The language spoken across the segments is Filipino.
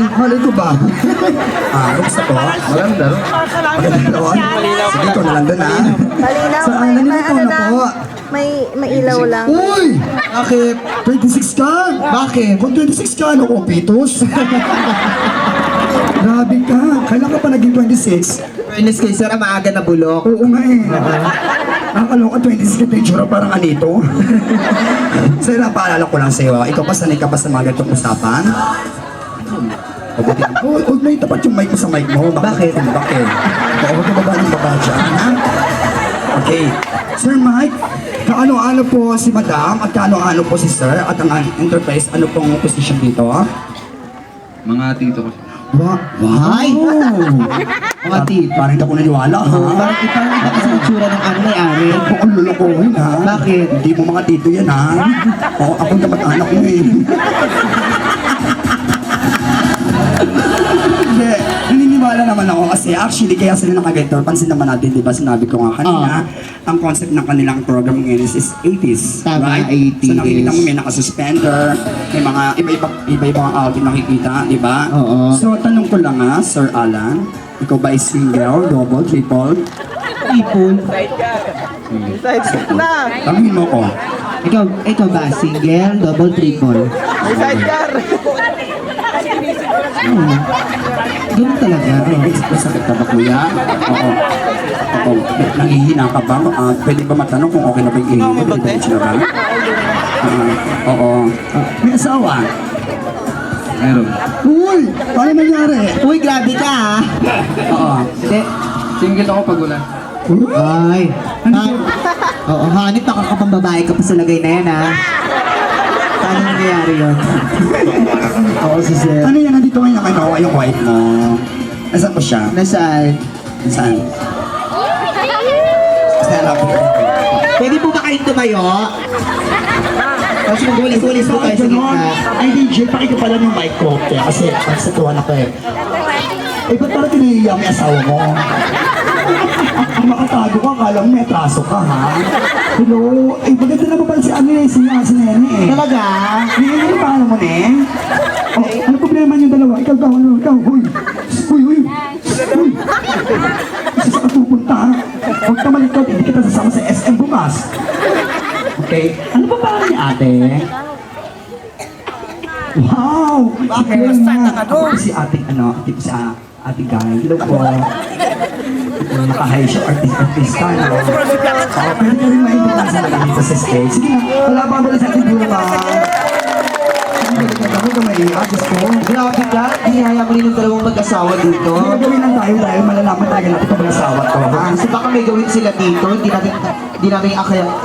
Malay ko ba? Gusto ko? Maganda. Maganda doon. Sige, ikaw na lang doon ha. Malinaw, So, ang may nalilito ano na lang, po. may ilaw lang. Uy! Bakit? 26 ka? Bakit? Kung 26 ka, ano kung pitos? Grabe ka. Kailan ka pa naging 26? Fairness kay sir, maaga na bulok. Oo nga eh. Nakakaloka, 26 ka picture, parang anito. So, napaalala ko lang sa'yo. Ikaw pa, sanay ka pa sa mga ganitong usapan? Huwag na itapat yung mic mo sa mic mo. Bakit? Bakit? Huwag ka baba ng baba dyan, ha? Okay. Sir Mike, kaano-ano po si Madam at kaano-ano po si Sir at ang enterprise, ano pong position dito? Mga tito ko. Why? Mga tito. Parang hindi ako naniwala, ha? Parang iba kasi ang tsura ng ano may-ari. Huwag po kong lulukuhin, ha? Bakit? Hindi mo mga tito yan, ha? Oo, ako na mag-anak mo, eh. Hindi, naniniwala naman ako kasi actually kaya sila nakaganito, pansin naman natin, di ba, sinabi ko nga kanina, ang concept ng kanilang program ngayon is 80s, Tama, right? 80s. So nakikita mo may nakasuspender, may mga iba-ibang outfit nakikita, di ba? Oo. So tanong ko lang nga, Sir Alan, ikaw ba ay single, double, triple? Ipon. Tanungin mo ko. Ikaw ba? Single, double, triple? Ganun talaga. Sakit ka ba, kuya? Oo. Oo. Nangihina ka ba? Pwede ba matanong kung okay na ba yung ihin mo? Diretso na ba? Oo. May asawa? Meron. Uy! Paano nangyari? Uy, grabe ka ha? Oo. Hindi. Single ako pag wala. Ay. Oo, hanip nakakapambabae ka pa sa lagay na yan ha? Paano nangyayari yun? Oo, si Sir. Ano yan? Nandito ngayon nakinawa yung wife mo. Nasaan ko siya? Nasaan? Nasaan? Sa labo. Pwede po ba kayong tumayo? Tapos mag-ulis-ulis po kayo sa gitna. Ay, DJ, pakikipala yung mic ko. Kaya kasi pagsatuan ako eh. Eh, ba't pala tinahiya may asawa mo? Ang makatago ka, akala mo may atraso ka, ha? Hello? Eh, maganda naman pala si ano eh, si Nene eh. Talaga? Hindi mo paano mo, Neng? Oh, ano problema niyo dalawa? Ikaw daw, ano? Ikaw, huy! Huy, huy! Huy! Kasi saan ka pupunta, ha? Huwag ka malikot, hindi kita sasama sa SM bukas. Okay? Ano pa parang ni ate? Wow! Bakit? Si ating ano, si ating guy. Hello po. Nakahay siya, artista, no? Pwede ka rin maintindihan sa mga dito sa stage. Sige na, wala pa ba sa ating buka? Ako ka may Diyos ko. Grabe ka? Hinihaya mo rin yung dalawang mag-asawa dito. Ano gawin lang tayo dahil malalaman talaga natin kung may asawa to, ha? Kasi baka may gawin sila dito, hindi namin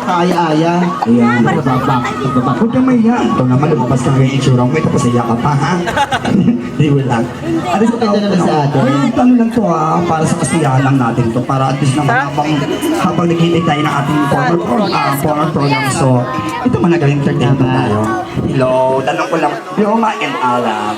kaya-aya. Ayan, bababa. Huwag kang mahiya. Ito naman, lumabas na yung itsura mo. Ito pasaya ka pa, ha? Di mo lang. At least, Ganda naman sa atin. May ano lang to, ha? Para sa kasiyahan lang natin to. Para at least naman habang naghihintay tayo ng ating formal program. So, ito man nagawin entertainment tayo. Hello, tanong ko lang. Yung and Alam.